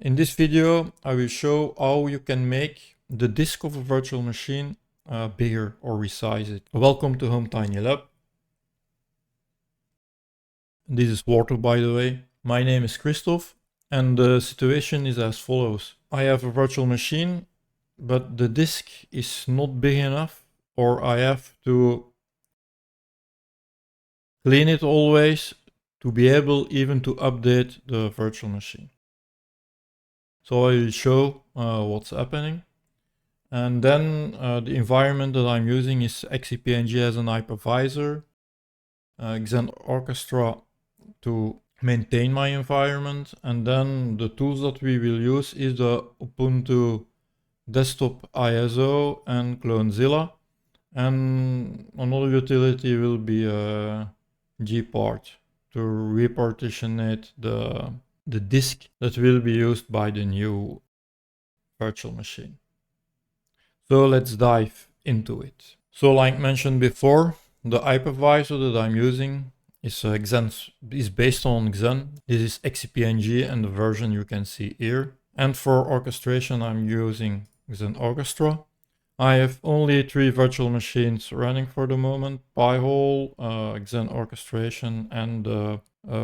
In this video, I will show how you can make the disk of a virtual machine bigger or resize it. Welcome to Home Tiny Lab. This is Walter, by the way. My name is Christoph, and the situation is as follows. I have a virtual machine, but the disk is not big enough, or I have to clean it always to be able even to update the virtual machine. So I will show what's happening. And then the environment that I'm using is XCP-Ng as an hypervisor, Xen Orchestra to maintain my environment, and then the tools that we will use is the Ubuntu desktop ISO and Clonezilla, and another utility will be GParted to repartitionate the disk that will be used by the new virtual machine. So let's dive into it. So like mentioned before, the hypervisor that I'm using is based on Xen. This is XCP-Ng and the version you can see here. And for orchestration, I'm using Xen Orchestra. I have only 3 virtual machines running for the moment: Pi-hole, Xen Orchestration, and the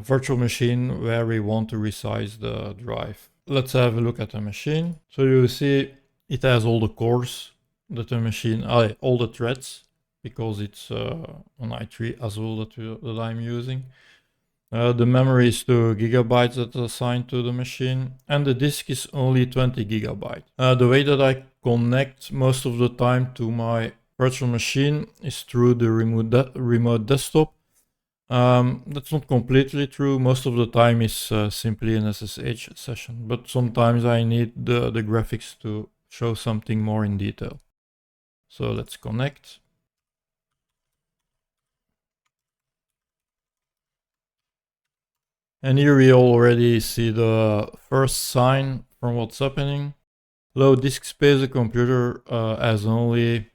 virtual machine where we want to resize the drive. Let's have a look at the machine. So you see it has all the cores that the machine, all the threads, because it's an i3 as well that I'm using. The memory is 2 GB that's assigned to the machine, and the disk is only 20 GB. The way that I connect most of the time to my virtual machine is through the remote desktop. That's not completely true. Most of the time is simply an SSH session, but sometimes I need the graphics to show something more in detail. So let's connect. And here we already see the first sign from what's happening. Low disk space. The computer has only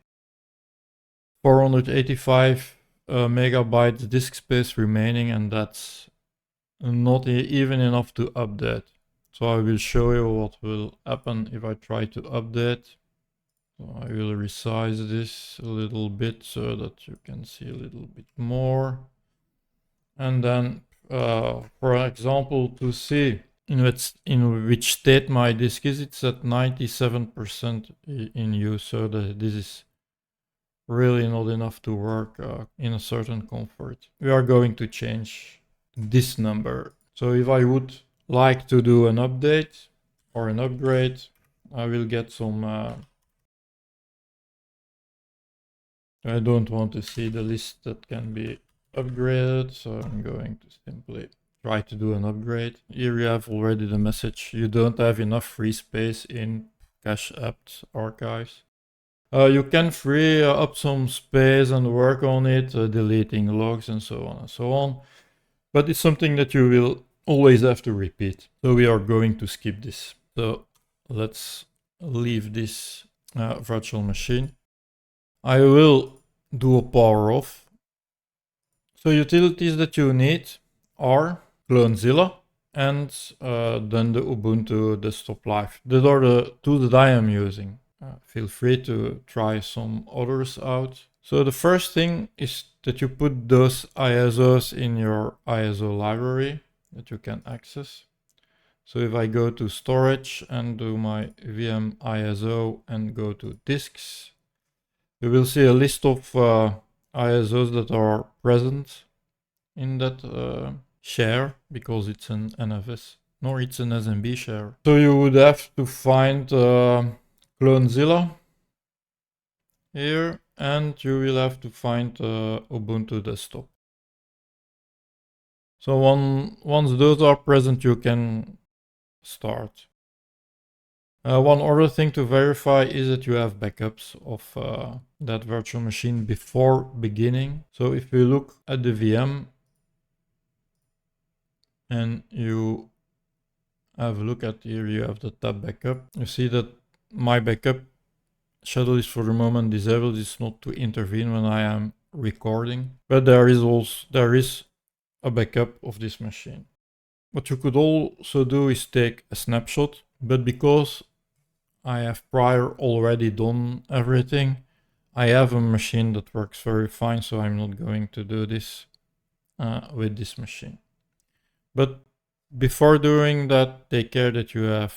485 megabytes disk space remaining, and that's not even enough to update. So I will show you what will happen if I try to update. So I will resize this a little bit so that you can see a little bit more. And then, for example, to see in which state my disk is, it's at 97% in use. So this is really not enough to work in a certain comfort. We are going to change this number. So if I would like to do an update or an upgrade, I will get some I don't want to see the list that can be upgraded, so I'm going to simply try to do an upgrade. Here you have already the message: you don't have enough free space in cache apt archives. You can free up some space and work on it, deleting logs and so on and so on. But it's something that you will always have to repeat. So we are going to skip this. So let's leave this virtual machine. I will do a power off. So utilities that you need are Clonezilla and then the Ubuntu Desktop Live. Those are the two that I am using. Feel free to try some others out. So the first thing is that you put those ISOs in your ISO library that you can access. So if I go to storage and do my VM ISO and go to disks, you will see a list of ISOs that are present in that share, because it's an NFS, nor it's an SMB share. So you would have to find Clonezilla here, and you will have to find Ubuntu Desktop. So once those are present, you can start. One other thing to verify is that you have backups of that virtual machine before beginning. So if you look at the VM and you have a look at here, you have the tab backup. You see that my backup schedule is for the moment disabled. It's not to intervene when I am recording, but there is a backup of this machine. What you could also do is take a snapshot, but because I have prior already done everything, I have a machine that works very fine, so I'm not going to do this with this machine. But before doing that, take care that you have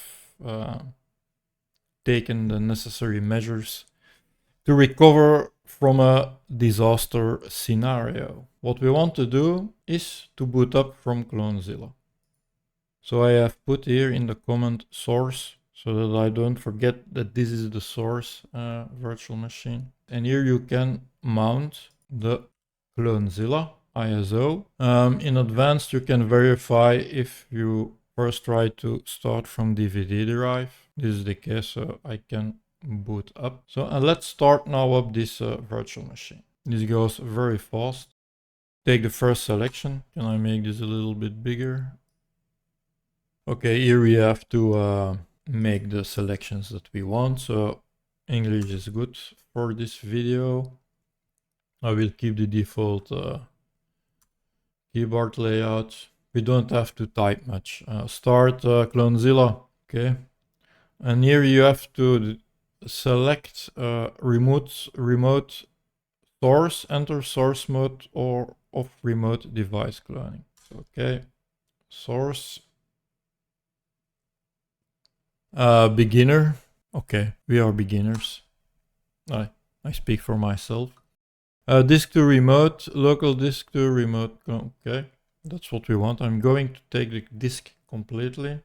taken the necessary measures to recover from a disaster scenario. What we want to do is to boot up from Clonezilla. So I have put here in the comment source so that I don't forget that this is the source virtual machine. And here you can mount the Clonezilla ISO. In advanced, you can verify if you first try to start from DVD drive. This is the case, so I can boot up. So let's start now up this virtual machine. This goes very fast. Take the first selection. Can I make this a little bit bigger? Okay, here we have to make the selections that we want. So English is good for this video. I will keep the default keyboard layout. We don't have to type much. Start Clonezilla. Okay. And here you have to select remote source, enter source mode or of remote device cloning. Okay. Source. Beginner. Okay, we are beginners. I speak for myself. Disk to remote, local disk to remote. Okay, that's what we want. I'm going to take the disk completely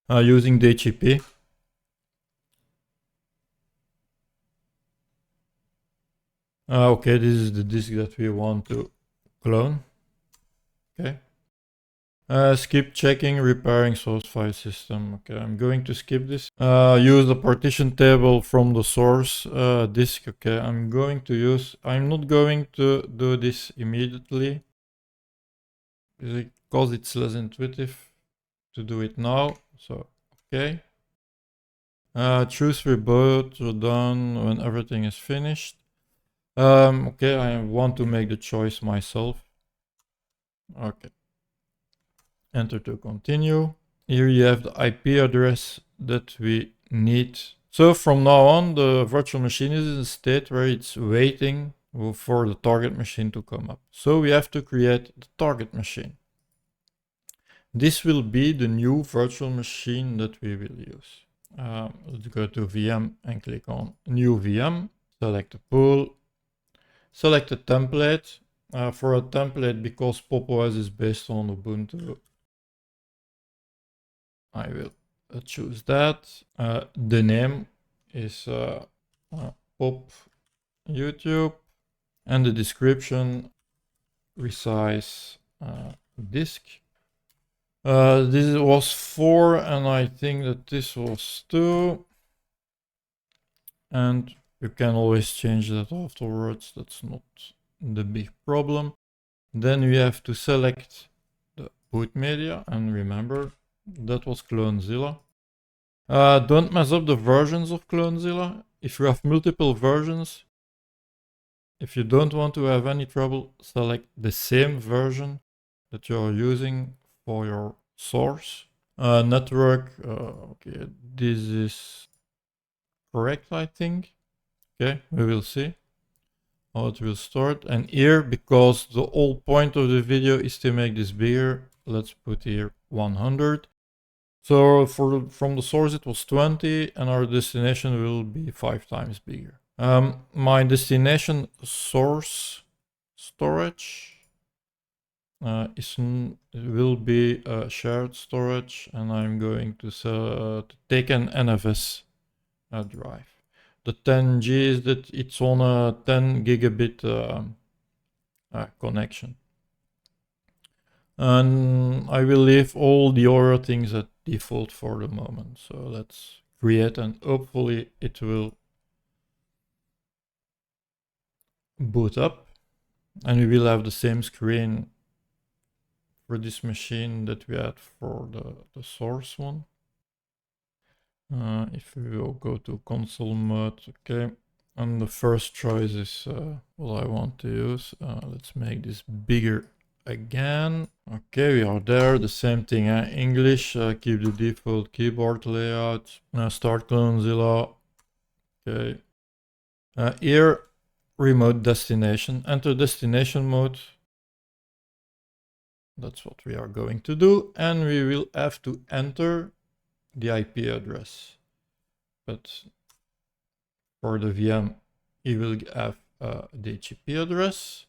using DHCP. Okay, this is the disk that we want to clone. Okay. Skip checking, repairing source file system. Okay, I'm going to skip this. Use the partition table from the source disk. Okay, I'm not going to do this immediately because it's less intuitive to do it now. So, okay. Choose reboot or done when everything is finished. Okay, I want to make the choice myself. Okay. Enter to continue. Here you have the IP address that we need. So from now on, the virtual machine is in a state where it's waiting for the target machine to come up. So we have to create the target machine. This will be the new virtual machine that we will use. Let's go to VM and click on New VM. Select the pool. Select a template. For a template, because Pop! OS is based on Ubuntu, I will choose that. The name is Pop YouTube, and the description resize disk. This was 4, and I think that this was 2. And you can always change that afterwards. That's not the big problem. Then we have to select the boot media, and remember, that was Clonezilla. Don't mess up the versions of Clonezilla. If you have multiple versions, if you don't want to have any trouble, select the same version that you are using for your source. Network, okay, this is correct, I think. Okay, we will see how it will start. And here, because the whole point of the video is to make this bigger, let's put here 100. So from the source it was 20, and our destination will be 5 times bigger. My destination source storage will be shared storage, and I'm going to take an NFS drive. The 10G is that it's on a 10 gigabit connection. And I will leave all the other things at default for the moment. So let's create, and hopefully it will boot up. And we will have the same screen for this machine that we had for the source one. If we will go to console mode, okay. And the first choice is what I want to use. Let's make this bigger again. Okay, we are there. The same thing, English, keep the default keyboard layout. Start Clonezilla. Okay. Here, remote destination. Enter destination mode. That's what we are going to do. And we will have to enter the IP address. But for the VM, you will have the GP address.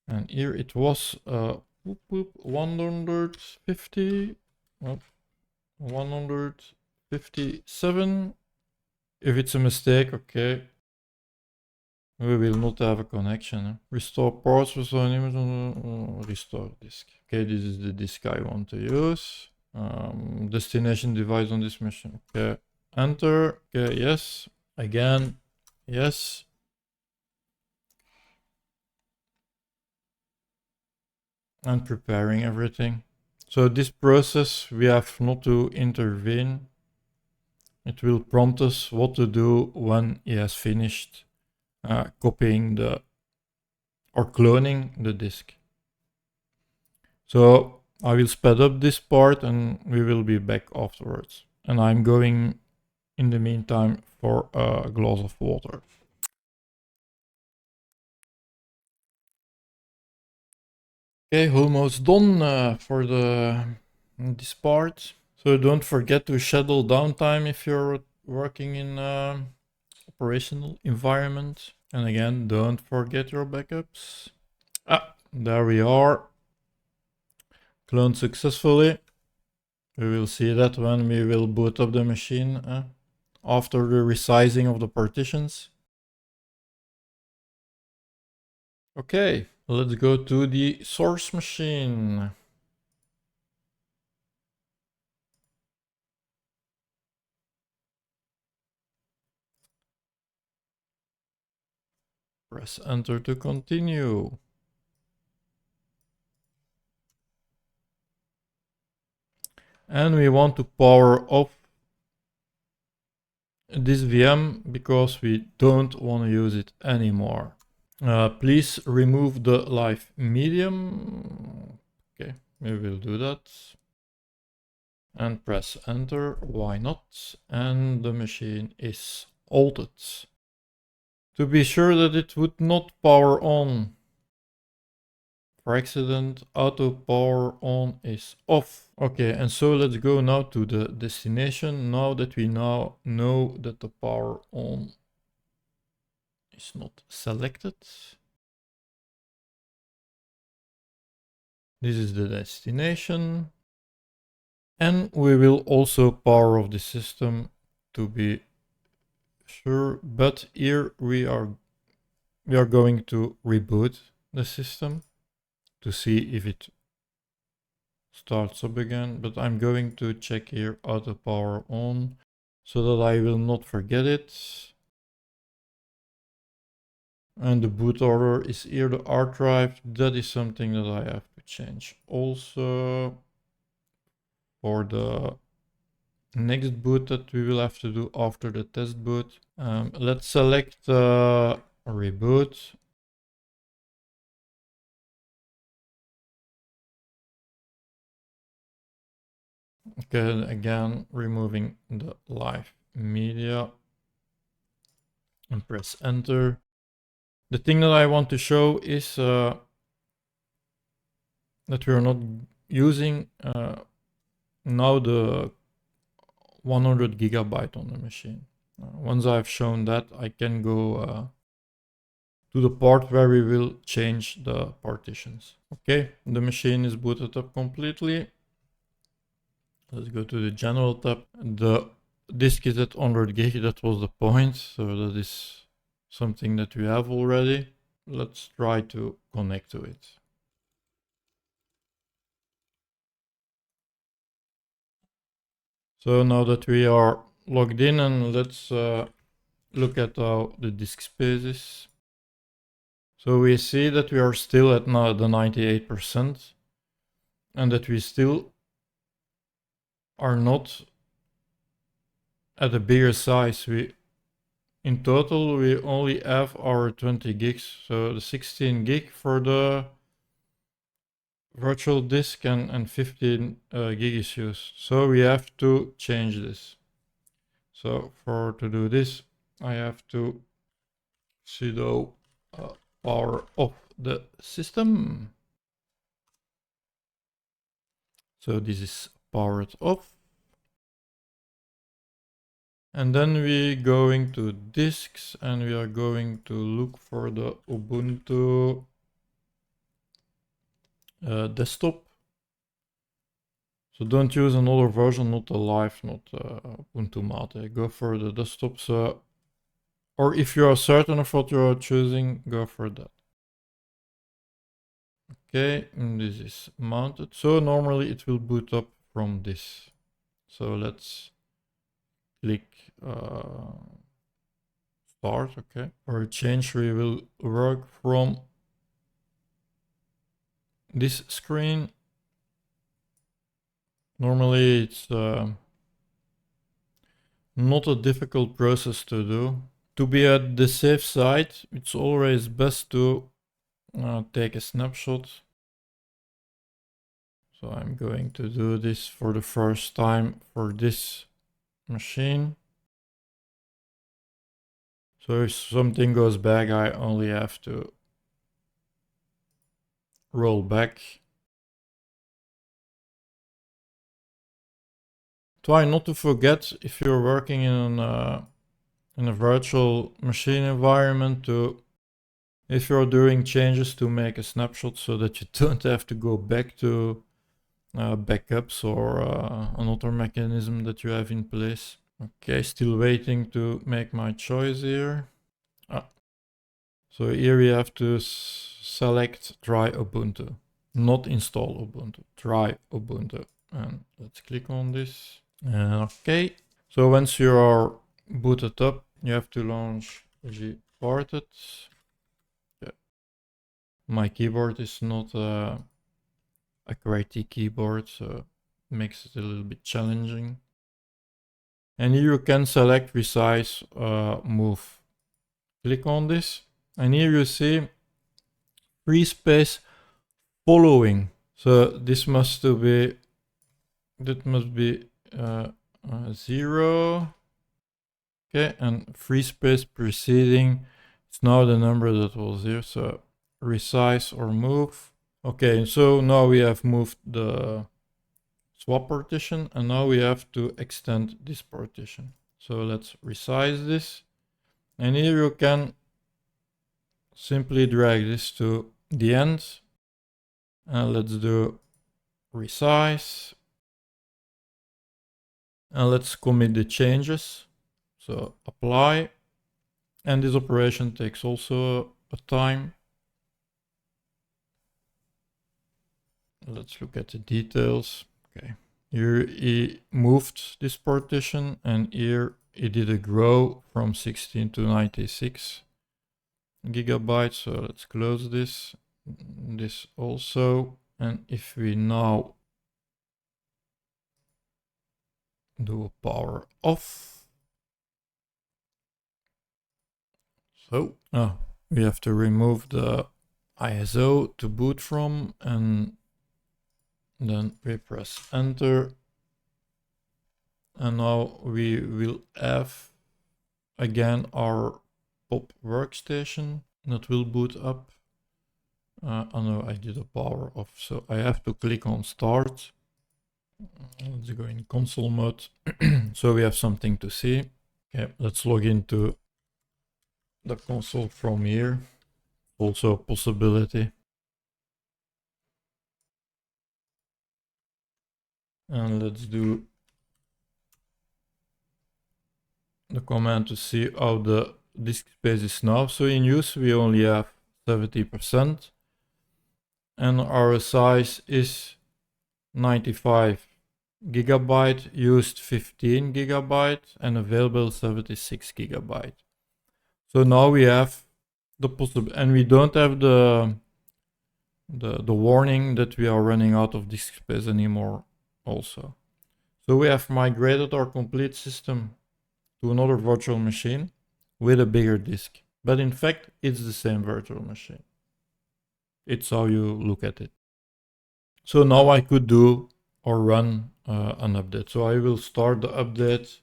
And here it was 150, 157. If it's a mistake, okay, we will not have a connection. Restore ports, restore image, restore disk. Okay, this is the disk I want to use. Destination device on this machine. Okay, enter. Okay, yes. Again, yes. And preparing everything. So this process, we have not to intervene. It will prompt us what to do when he has finished copying or cloning the disk. So I will speed up this part and we will be back afterwards. And I'm going in the meantime for a glass of water. Okay, almost done for this part. So don't forget to schedule downtime if you're working in operational environment. And again, don't forget your backups. There we are. Cloned successfully. We will see that when we will boot up the machine after the resizing of the partitions. Okay, let's go to the source machine. Press enter to continue. And we want to power off this VM because we don't want to use it anymore. Please remove the live medium. Okay, we will do that. And press enter, why not? And the machine is altered. To be sure that it would not power on. For accident, auto power on is off. Okay, and so let's go now to the destination. Now that we now know that the power on is not selected. This is the destination. And we will also power off the system to be sure. But here we are going to reboot the system to see if it starts up again. But I'm going to check here auto power on so that I will not forget it. And the boot order is here, the hard drive. That is something that I have to change. Also, for the next boot that we will have to do after the test boot, let's select reboot. Okay, again, removing the live media and press enter. The thing that I want to show is that we are not using now the 100 gigabyte on the machine. Once I've shown that, I can go to the part where we will change the partitions. Okay, the machine is booted up completely. Let's go to the general tab. The disk is at 100 gig, that was the point, so that is something that we have already. Let's try to connect to it. So now that we are logged in, and let's look at how the disk space is. So we see that we are still at now the 98% and that we still are not at a bigger size. In total, we only have our 20 gigs. So the 16 gig for the virtual disk and 15 gig is used. So we have to change this. So to do this, I have to sudo power off the system. So this is powered off. And then we going to disks and we are going to look for the Ubuntu desktop. So don't use another version, not the live, not Ubuntu Mate. Go for the desktop. So, or if you are certain of what you are choosing, go for that. Okay, and this is mounted. So normally it will boot up from this. So let's click start. Okay, for a change we will work from this screen. Normally it's not a difficult process to do. To be at the safe side, it's always best to take a snapshot. So I'm going to do this for the first time for this machine. So if something goes back, I only have to roll back. Try not to forget, if you're working in a virtual machine environment, if you're doing changes, to make a snapshot so that you don't have to go back to backups or another mechanism that you have in place. Okay, still waiting to make my choice here. So here we have to select try Ubuntu, not install Ubuntu, try Ubuntu. And let's click on this. Okay, so once you are booted up, you have to launch GParted. Yeah. My keyboard is not a QWERTY keyboard, so it makes it a little bit challenging. And here you can select resize, move. Click on this, and here you see free space following. So this must be, that must be 0. Okay, and free space preceding, it's now the number that was here. So resize or move. Okay, so now we have moved the swap partition, and now we have to extend this partition. So let's resize this, and here you can simply drag this to the end, and let's do resize, and let's commit the changes. So apply, and this operation takes also a time. Let's look at the details. Okay, here he moved this partition, and here he did a grow from 16 to 96 gigabytes. So let's close this also. And if we now do a power off, so we have to remove the ISO to boot from, and then we press enter, and now we will have again our pop workstation that will boot up. Oh no, I did a power off, so I have to click on start. Let's go in console mode. So we have something to see. Okay, let's log into the console from here. Also a possibility. And let's do the command to see how the disk space is now. So in use we only have 70%, and our size is 95 gigabyte, used 15 gigabyte, and available 76 gigabyte. So now we have the possible, and we don't have the warning that we are running out of disk space anymore also. So we have migrated our complete system to another virtual machine with a bigger disk. But in fact, it's the same virtual machine. It's how you look at it. So now I could do or run an update. So I will start the update.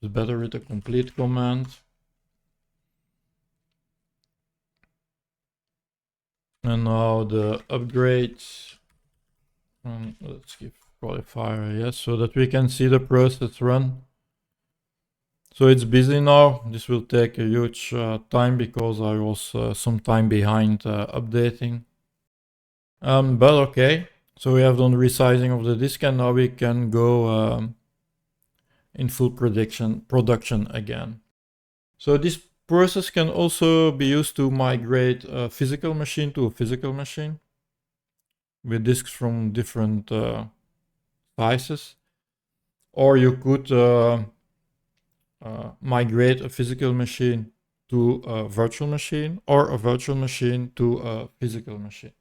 It's better with a complete command. And now the upgrades. Let's give qualifier yes, so that we can see the process run. So it's busy now. This will take a huge time because I was some time behind updating. But okay, so we have done resizing of the disk and now we can go in full production again. So this process can also be used to migrate a physical machine to a physical machine with disks from different sizes. Or you could migrate a physical machine to a virtual machine or a virtual machine to a physical machine.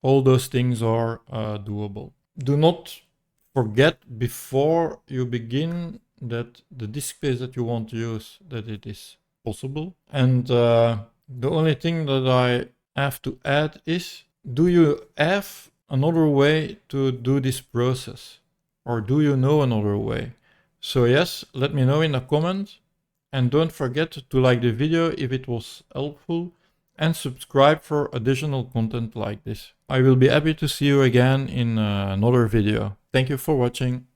All those things are doable. Do not forget before you begin that the disk space that you want to use, that it is possible. And the only thing that I have to add is, do you have another way to do this process? Or do you know another way? So yes, let me know in a comment. And don't forget to like the video if it was helpful and subscribe for additional content like this. I will be happy to see you again in another video. Thank you for watching.